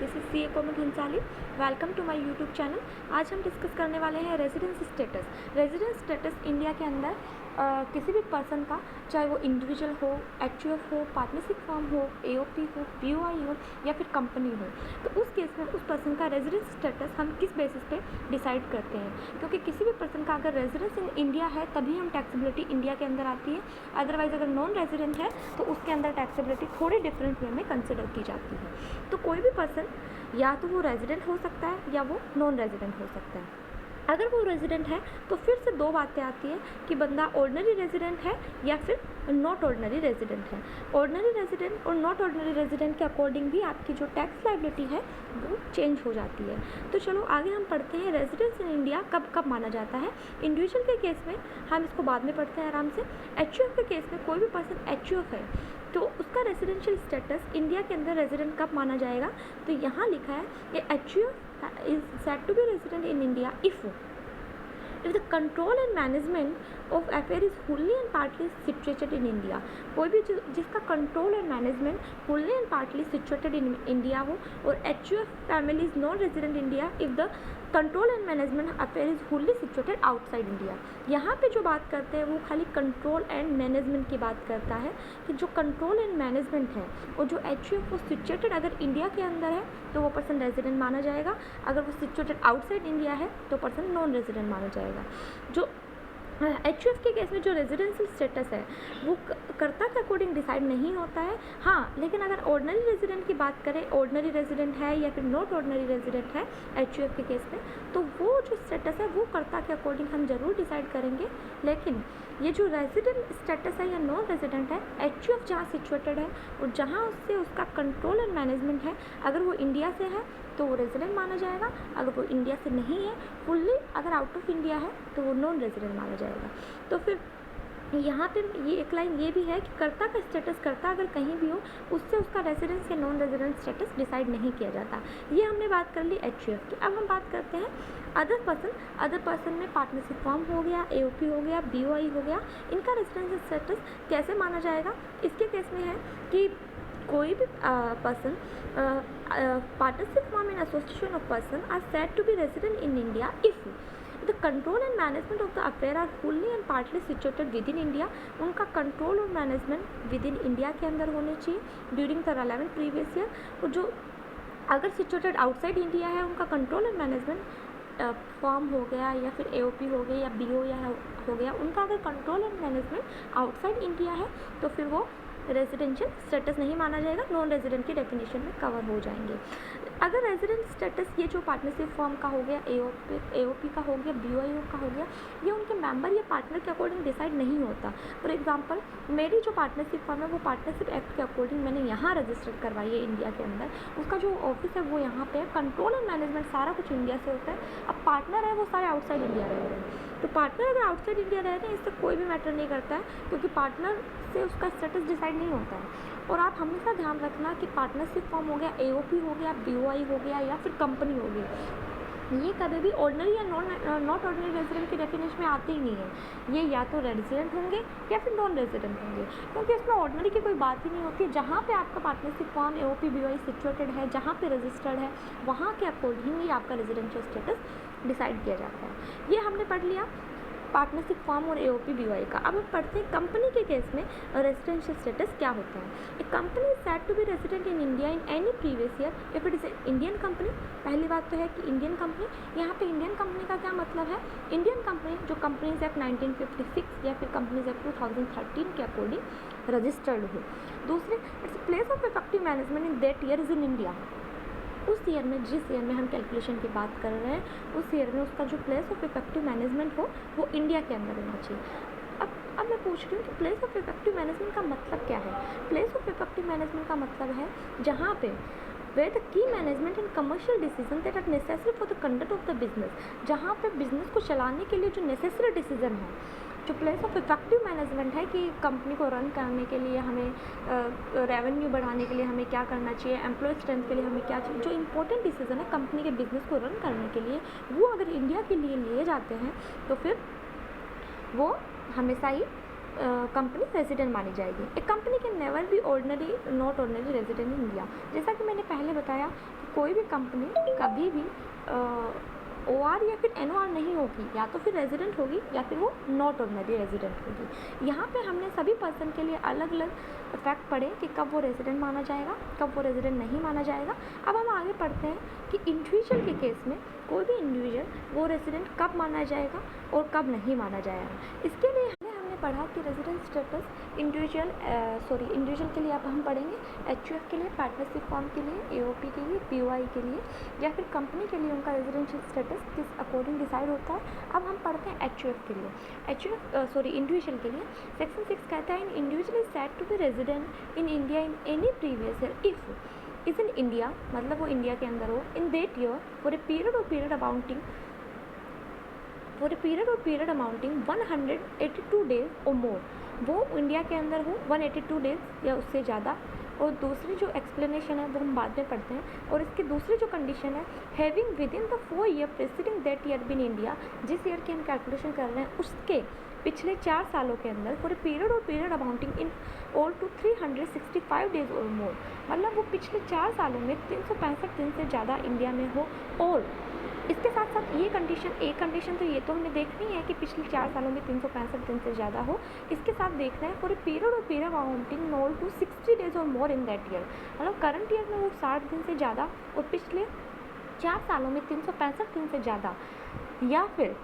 This is CA Komal Bhansali. Welcome to my YouTube channel. आज हम discuss करने वाले हैं residence status. Residence status India के अंदर किसी भी पर्सन का, चाहे वो इंडिविजुअल हो, HUF हो, पार्टनरशिप फर्म हो, AOP हो, BOI हो या फिर कंपनी हो, तो उस केस में उस पर्सन का रेजिडेंस स्टेटस हम किस बेसिस पे डिसाइड करते हैं। क्योंकि किसी भी पर्सन का अगर रेजिडेंस इन इंडिया है तभी हम टैक्सेबिलिटी इंडिया के अंदर आती है। अदरवाइज अगर नॉन रेजिडेंट है तो उसके अंदर टैक्सेबिलिटी थोड़ी डिफरेंट वे में कंसिडर की जाती है। तो कोई भी पर्सन या तो वो रेजिडेंट हो सकता है या वो नॉन रेजिडेंट हो सकता है। अगर वो रेजिडेंट है तो फिर से दो बातें आती हैं कि बंदा ऑर्डिनरी रेजिडेंट है या फिर नॉट ऑर्डिनरी रेजिडेंट है। ऑर्डिनरी रेजिडेंट और नॉट ऑर्डिनरी रेजिडेंट के अकॉर्डिंग भी आपकी जो टैक्स लायबिलिटी है वो चेंज हो जाती है। तो चलो आगे हम पढ़ते हैं रेजिडेंस इन इंडिया कब कब माना जाता है। इंडिविजुअल के केस में हम इसको बाद में पढ़ते हैं आराम से। HUF के केस में कोई भी पर्सन HUF है तो उसका रेजिडेंशियल स्टेटस इंडिया के अंदर रेजिडेंट कब माना जाएगा। तो यहाँ लिखा है कि HUF is said to be resident in India if the control and management of affair is wholly and partly situated in India। कोई भी जिसका control and management wholly and partly situated in India हो और HUF family is non resident India if the control and management affair is wholly situated outside India। यहाँ पे जो बात करते हैं वो खाली कंट्रोल एंड मैनेजमेंट की बात करता है कि जो कंट्रोल एंड मैनेजमेंट है और जो HUF वो सिचुएटेड अगर इंडिया के अंदर है तो वो पर्सन रेजिडेंट माना जाएगा। अगर वो सिचुएटेड आउटसाइड इंडिया है तो पर्सन नॉन रेजिडेंट माना जाएगा। जो HUF के केस में जो रेजिडेंशियल स्टेटस है वो कर्ता के अकॉर्डिंग डिसाइड नहीं होता है। हाँ, लेकिन अगर ऑर्डिनरी रेजिडेंट की बात करें, ऑर्डिनरी रेजिडेंट है या फिर नॉट ऑर्डिनरी रेजिडेंट है HUF के केस में, तो वो जो स्टेटस है वो कर्ता के अकॉर्डिंग हम ज़रूर डिसाइड करेंगे। लेकिन ये जो रेजिडेंट स्टेटस है या नॉन रेजिडेंट है, HUF जहाँ सिचुएटेड है और जहाँ उससे उसका कंट्रोल एंड मैनेजमेंट है, अगर वो इंडिया से है तो वो रेजिडेंट माना जाएगा। अगर वो इंडिया से नहीं है, फुल्ली अगर आउट ऑफ इंडिया है तो वो नॉन रेजिडेंट माना जाएगा। तो फिर यहाँ पे ये एक लाइन ये भी है कि कर्ता का स्टेटस, कर्ता अगर कहीं भी हो उससे उसका रेजिडेंस या नॉन रेजिडेंट स्टेटस डिसाइड नहीं किया जाता। ये हमने बात कर ली HUF की। अब हम बात करते हैं अदर पर्सन। अदर पर्सन में पार्टनरशिप फॉर्म हो गया, AOP हो गया, BOI हो गया। इनका रेजिडेंस स्टेटस कैसे माना जाएगा। इसके केस में है कि कोई भी person, partnership firm in association of person are said to be resident in India if the control and management of the affair are fully and partly situated within India. उनका control और management within India के अंदर होने चाहिए during the relevant previous year. और जो अगर situated outside India है उनका कंट्रोल एंड मैनेजमेंट फॉर्म हो गया या फिर AOP हो गया या BO या हो गया, उनका अगर control and management outside India है तो फिर वो रेजिडेंशियल स्टेटस नहीं माना जाएगा, नॉन रेजिडेंट की डेफिनेशन में कवर हो जाएंगे। अगर रेजिडेंट स्टेटस ये जो पार्टनरशिप फॉर्म का हो गया, AOP का हो गया, BOI का हो गया, ये उनके मेंबर या पार्टनर के अकॉर्डिंग डिसाइड नहीं होता। फॉर एग्जांपल मेरी जो पार्टनरशिप फॉर्म है वो पार्टनरशिप एक्ट के अकॉर्डिंग मैंने यहाँ रजिस्टर करवाई है इंडिया के अंदर, उसका जो ऑफिस है वो यहाँ पे है, कंट्रोल एंड मैनेजमेंट सारा कुछ इंडिया से होता है। अब पार्टनर है वो सारे आउटसाइड इंडिया रह रहे हैं, तो पार्टनर अगर आउटसाइड इंडिया रह रहे हैं इससे कोई भी मैटर नहीं करता है क्योंकि पार्टनर से उसका स्टेटस डिसाइड नहीं होता है। और आप हमेशा ध्यान रखना कि पार्टनरशिप फॉर्म हो गया, AOP हो गया, BOI हो गया या फिर कंपनी हो गई, ये कभी भी ऑर्डिनरी या नॉट ऑर्डिनरी रेजिडेंट की डेफिनेशन में आते ही नहीं है। ये या तो रेजिडेंट होंगे या फिर नॉन रेजिडेंट होंगे, क्योंकि इसमें ऑर्डिनरी की कोई बात ही नहीं होती है। जहाँ पे आपका partnership form, AOP, BOI situated है, जहाँ पे रजिस्टर्ड है, वहाँ के अकॉर्डिंग ही आपका रेजिडेंशियल स्टेटस डिसाइड किया जाता है। ये हमने पढ़ लिया पार्टनरशिप फॉर्म और AOP, BOI का। अब हम पढ़ते हैं कंपनी के केस में रेजिडेंशियल स्टेटस क्या होता है। एक company is said to be resident in India in any previous year if it is Indian company. पहली बात तो है कि इंडियन कंपनी, यहाँ पे इंडियन कंपनी का क्या मतलब है। इंडियन कंपनी जो कंपनीज एक्ट 1956 या फिर कंपनीज एक्ट 2013 के अकॉर्डिंग रजिस्टर्ड हो। दूसरे, its place of effective management in that year is in India. उस ईयर में, जिस ईयर में हम कैलकुलेशन की बात कर रहे हैं, उस ईयर में उसका जो प्लेस ऑफ इफेक्टिव मैनेजमेंट हो वो इंडिया के अंदर होना चाहिए। अब मैं पूछ रही हूँ कि प्लेस ऑफ इफेक्टिव मैनेजमेंट का मतलब क्या है। प्लेस ऑफ इफेक्टिव मैनेजमेंट का मतलब है जहाँ पे where the key management and commercial decisions that are necessary for the conduct of the business, जहाँ पे बिजनेस को चलाने के लिए जो नेसेसरी डिसीजन है। जो प्लेस ऑफ इफेक्टिव मैनेजमेंट है कि कंपनी को रन करने के लिए हमें रेवेन्यू बढ़ाने के लिए हमें क्या करना चाहिए, एम्प्लॉय स्ट्रेंथ के लिए हमें क्या चाहिए, जो इंपॉर्टेंट डिसीजन है कंपनी के बिजनेस को रन करने के लिए, वो अगर इंडिया के लिए लिए जाते हैं तो फिर वो हमेशा ही कंपनी रेजिडेंट मानी जाएगी। एक company can never be ordinary not ordinary resident in India. जैसा कि मैंने पहले बताया कि कोई भी कंपनी कभी भी OR या फिर NOR नहीं होगी, या तो फिर रेजिडेंट होगी या फिर वो नॉट ऑर्डिनरी रेजिडेंट होगी। यहाँ पे हमने सभी पर्सन के लिए अलग अलग फैक्ट पढ़े कि कब वो रेजिडेंट माना जाएगा, कब वो रेजिडेंट नहीं माना जाएगा। अब हम आगे पढ़ते हैं कि इंडिविजुअल के केस में कोई भी इंडिविजुअल वो रेजिडेंट कब माना जाएगा और कब नहीं माना जाएगा। इसके लिए हमने पढ़ा कि रेजिडेंट स्टेटस इंडिविजुअल के लिए अब हम पढ़ेंगे HUF के लिए, पार्टनरशिप फॉर्म के लिए, AOP के लिए, POI के लिए, या फिर कंपनी के लिए उनका रेजिडेंशियल स्टेटस किस अकॉर्डिंग डिसाइड होता है। अब हम पढ़ते हैं HUF के लिए। इंडिविजुअल के लिए सेक्शन 6 कहता है in individual is said to be resident in India in any previous year if is in India, मतलब वो इंडिया के अंदर हो, in that year for a period amounting 182 days और मोर, वो इंडिया के अंदर हो 182 डेज या उससे ज़्यादा। और दूसरी जो एक्सप्लेनेशन है वो हम बाद में पढ़ते हैं। और इसकी दूसरी जो कंडीशन है having within the 4 year preceding that year been India, जिस ईयर की हम कैलकुलेशन कर रहे हैं उसके पिछले 4 सालों के अंदर for a period amounting in all to 365 days और मोर, मतलब वो पिछले 4 सालों में 365 दिन से ज़्यादा इंडिया में हो। और इसके साथ साथ ये एक कंडीशन तो ये तो हमें देखनी है कि पिछले 4 सालों में 365 दिन से ज़्यादा हो। इसके साथ देखना है फॉर ए पीरियड अमाउंटिंग नॉल टू 60 डेज और मोर इन दैट ईयर, मतलब करंट ईयर में वो 60 दिन से ज़्यादा और पिछले 4 सालों में 365 दिन से ज़्यादा, या फिर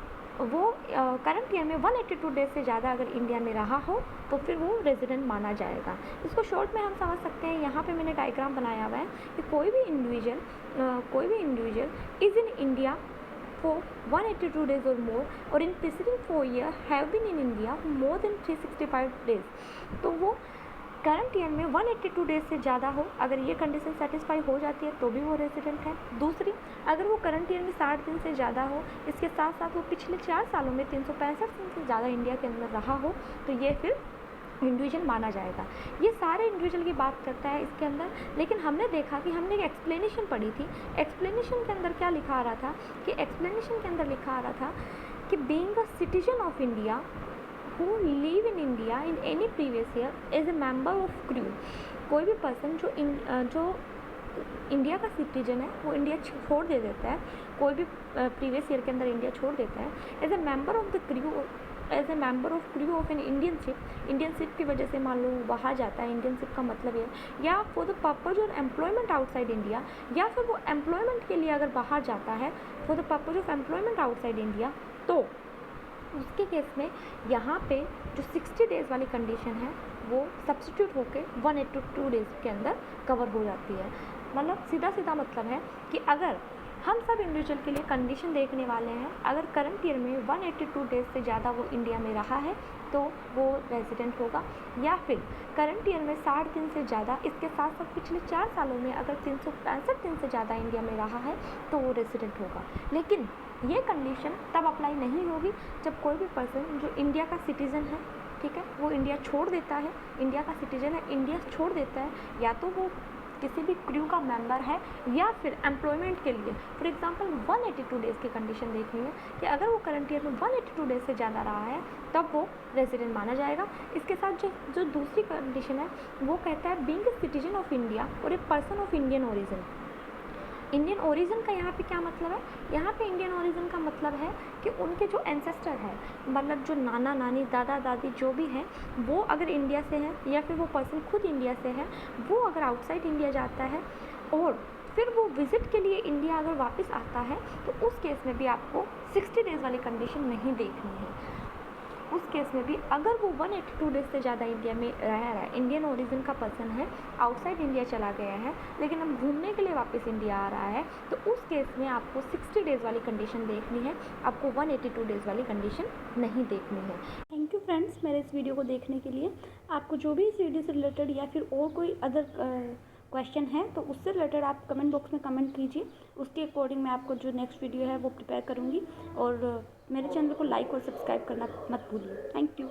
वो करंट ईयर में 182 डेज से ज़्यादा अगर इंडिया में रहा हो तो फिर वो रेजिडेंट माना जाएगा। इसको शॉर्ट में हम समझ सकते हैं, यहाँ पे मैंने डायग्राम बनाया हुआ है कि कोई भी individual is in India for 182 days और मोर और in preceding 4 year have been in India more than 365 days, तो वो करंट ईयर में 182 डेज से ज़्यादा हो, अगर ये कंडीशन सेटिस्फाई हो जाती है तो भी वो रेजिडेंट है। दूसरी, अगर वो करंट ईयर में 60 दिन से ज़्यादा हो, इसके साथ साथ वो पिछले 4 सालों में 365 दिन से ज़्यादा इंडिया के अंदर रहा हो, तो ये फिर इंडिविजुअल माना जाएगा। ये सारे इंडिविजुअल की बात करता है इसके अंदर। लेकिन हमने देखा कि हमने एक एक्सप्लेनेशन पढ़ी थी, एक्सप्लेनेशन के अंदर क्या लिखा आ रहा था कि एक्सप्लेनेशन के अंदर लिखा आ रहा था कि being a citizen of India who live in India in any previous year as a member of crew, कोई भी पर्सन जो इंडिया का सिटीजन है वो इंडिया छोड़ दे देता है, कोई भी प्रीवियस ईयर के अंदर इंडिया छोड़ देता है as a member of crew of an Indian ship की वजह से मान लो बाहर जाता है, इंडियन शिप का मतलब है, या for the purpose of employment outside India, या फिर वो एम्प्लॉयमेंट के लिए अगर बाहर जाता है for the purpose of employment outside India, तो उसके केस में यहाँ पे जो 60 डेज़ वाली कंडीशन है वो सब्स्टिट्यूट होके 182 डेज़ के अंदर कवर हो जाती है। मतलब सीधा मतलब है कि अगर हम सब इंडिविजुअल के लिए कंडीशन देखने वाले हैं, अगर करंट ईयर में 182 डेज़ से ज़्यादा वो इंडिया में रहा है तो वो रेजिडेंट होगा, या फिर करंट ईयर में 60 दिन से ज़्यादा, इसके साथ साथ पिछले 4 सालों में अगर 365 दिन से ज़्यादा इंडिया में रहा है तो वो रेजिडेंट होगा। लेकिन ये कंडीशन तब अप्लाई नहीं होगी जब कोई भी पर्सन जो इंडिया का सिटीज़न है, ठीक है, वो इंडिया छोड़ देता है, इंडिया का सिटीज़न है, इंडिया छोड़ देता है, या तो वो किसी भी क्रू का मेंबर है या फिर एम्प्लॉयमेंट के लिए। फॉर एग्जांपल 182 डेज़ की कंडीशन देखनी है कि अगर वो करंट ईयर में 182 डेज़ से ज़्यादा रहा है तब वो रेजिडेंट माना जाएगा। इसके साथ जो दूसरी कंडीशन है वो कहता है being a citizen of India और a person of Indian origin. Indian origin का यहाँ पे क्या मतलब है? यहाँ पे इंडियन ओरिजिन का मतलब है कि उनके जो एंसेस्टर है, मतलब जो नाना नानी दादा दादी जो भी हैं, वो अगर इंडिया से हैं या फिर वो पर्सन खुद इंडिया से है, वो अगर आउटसाइड इंडिया जाता है और फिर वो विज़िट के लिए इंडिया अगर वापस आता है तो उस केस में भी आपको 60 डेज़ वाली कंडीशन नहीं देखनी है। उस केस में भी अगर वो 182 डेज़ से ज़्यादा इंडिया में रह रहा है, इंडियन ओरिजिन का पर्सन है, आउटसाइड इंडिया चला गया है लेकिन अब घूमने के लिए वापस इंडिया आ रहा है, तो उस केस में आपको 60 डेज़ वाली कंडीशन देखनी है, आपको 182 डेज़ वाली कंडीशन नहीं देखनी है। थैंक यू फ्रेंड्स मेरे इस वीडियो को देखने के लिए। आपको जो भी इस वीडियो से रिलेटेड या फिर और कोई अदर क्वेश्चन है तो उससे रिलेटेड आप कमेंट बॉक्स में कमेंट कीजिए, उसके अकॉर्डिंग मैं आपको जो नेक्स्ट वीडियो है वो प्रिपेयर करूँगी। और मेरे चैनल को लाइक और सब्सक्राइब करना मत भूलिए। Thank you.